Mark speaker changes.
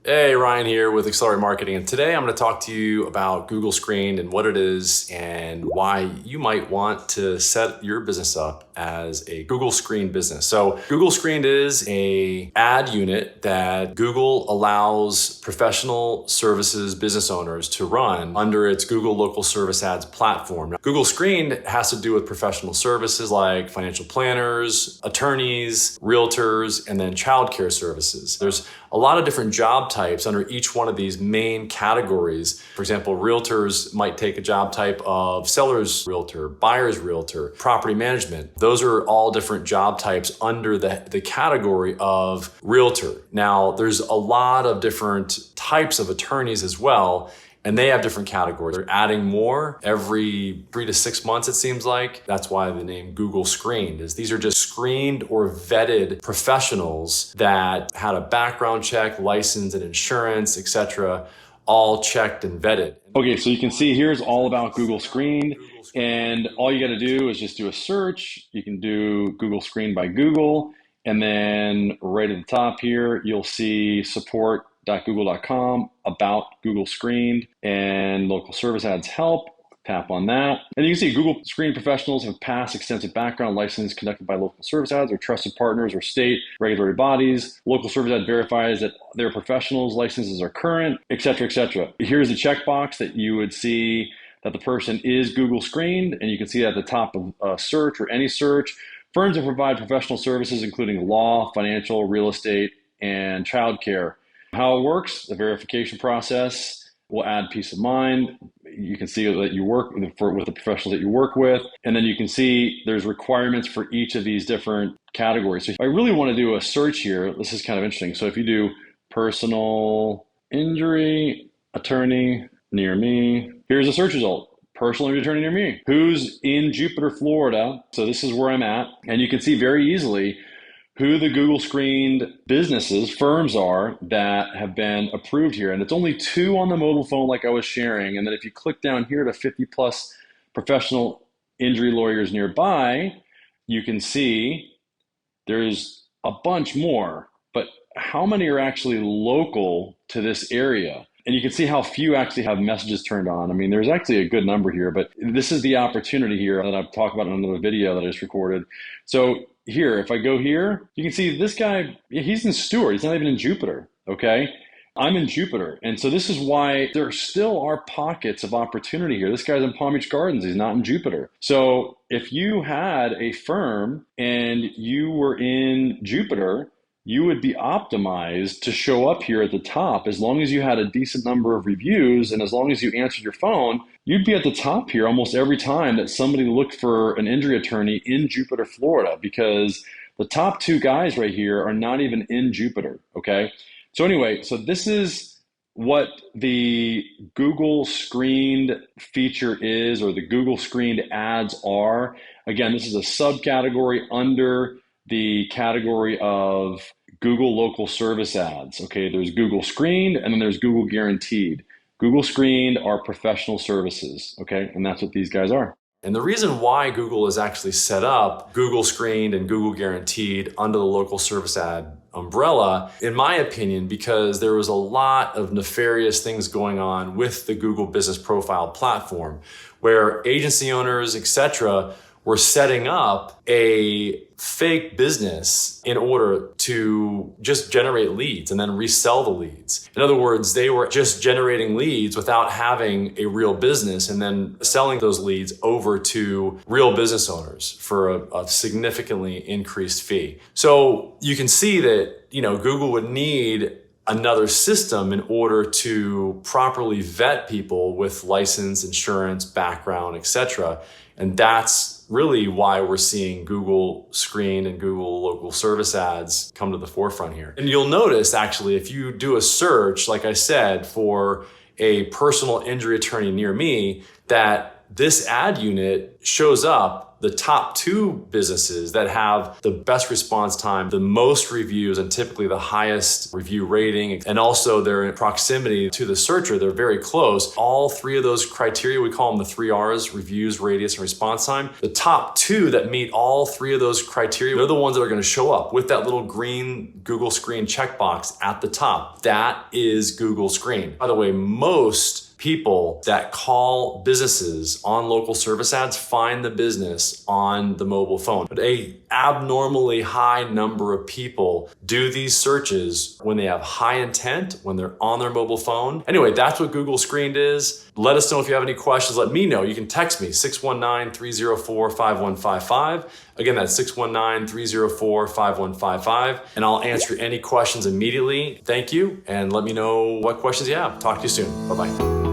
Speaker 1: Hey, Ryan here with Accelerate Marketing, and today I'm going to talk to you about Google Screened and what it is and why you might want to set your business up as a Google Screened business. So Google Screened is a ad unit that Google allows professional services business owners to run under its Google Local Service Ads platform. Now, Google Screened has to do with professional services like financial planners, attorneys, realtors, and then childcare services. There's a lot of different job types under each one of these main categories. For example, realtors might take a job type of seller's realtor, buyer's realtor, property management. Those are all different job types under the category of realtor. Now, there's a lot of different types of attorneys as well, and they have different categories. They're adding more every 3 to 6 months, it seems like. That's why the name Google Screened is. These are just screened or vetted professionals that had a background check, license and insurance, etc., all checked and vetted.
Speaker 2: Okay, so you can see here's all about Google Screened, and all you got to do is just do a search. You can do Google Screened by Google, and then right at the top here, you'll see support.google.com, about Google Screened, and local service ads help. Tap on that. And you can see Google Screened professionals have passed extensive background license conducted by local service ads or trusted partners or state regulatory bodies. Local service ad verifies that their professionals' licenses are current, etc., etc. Here's a checkbox that you would see that the person is Google Screened, and you can see that at the top of a search or any search. Firms that provide professional services, including law, financial, real estate, and childcare. How it works, the verification process will add peace of mind. You can see that you work with the professionals that you work with. And then you can see there's requirements for each of these different categories. So if I really want to do a search here, this is kind of interesting. So if you do personal injury attorney near me, here's a search result. Personal injury attorney near me. Who's in Jupiter, Florida? So this is where I'm at. And you can see very easily who the Google Screened businesses, firms are that have been approved here. And it's only 2 on the mobile phone like I was sharing. And then if you click down here to 50 plus professional injury lawyers nearby, you can see there's a bunch more, but how many are actually local to this area? And you can see how few actually have messages turned on. I mean, there's actually a good number here, but this is the opportunity here that I've talked about in another video that I just recorded. So here, if I go here, you can see this guy, he's in Stewart. He's not even in Jupiter, okay? I'm in Jupiter. And so this is why there still are pockets of opportunity here. This guy's in Palm Beach Gardens. He's not in Jupiter. So if you had a firm and you were in Jupiter, you would be optimized to show up here at the top. As long as you had a decent number of reviews and as long as you answered your phone, you'd be at the top here almost every time that somebody looked for an injury attorney in Jupiter, Florida, because the top 2 guys right here are not even in Jupiter, okay? So anyway, so this is what the Google Screened feature is, or the Google Screened ads are. Again, this is a subcategory under the category of Google Local Service Ads. Okay, there's Google Screened and then there's Google Guaranteed. Google Screened are professional services, okay? And that's what these guys are.
Speaker 1: And the reason why Google has actually set up Google Screened and Google Guaranteed under the local service ad umbrella, in my opinion, because there was a lot of nefarious things going on with the Google Business Profile platform where agency owners, etc., were setting up a fake business in order to just generate leads and then resell the leads. In other words, they were just generating leads without having a real business and then selling those leads over to real business owners for a significantly increased fee. So you can see that, Google would need another system in order to properly vet people with license, insurance, background, etc. And that's really why we're seeing Google Screen and Google Local Service Ads come to the forefront here. And you'll notice, actually, if you do a search, like I said, for a personal injury attorney near me, that this ad unit shows up the top 2 businesses that have the best response time, the most reviews, and typically the highest review rating, and also their proximity to the searcher, they're very close. All 3 of those criteria, we call them the 3 R's: reviews, radius, and response time. The top 2 that meet all 3 of those criteria, they're the ones that are going to show up with that little green Google Screen checkbox at the top. That is Google Screen. By the way, most people that call businesses on local service ads find the business on the mobile phone. But a abnormally high number of people do these searches when they have high intent, when they're on their mobile phone. Anyway, that's what Google Screened is. Let us know if you have any questions. Let me know. You can text me, 619-304-5155. Again, that's 619-304-5155. And I'll answer any questions immediately. Thank you. And let me know what questions you have. Talk to you soon. Bye-bye.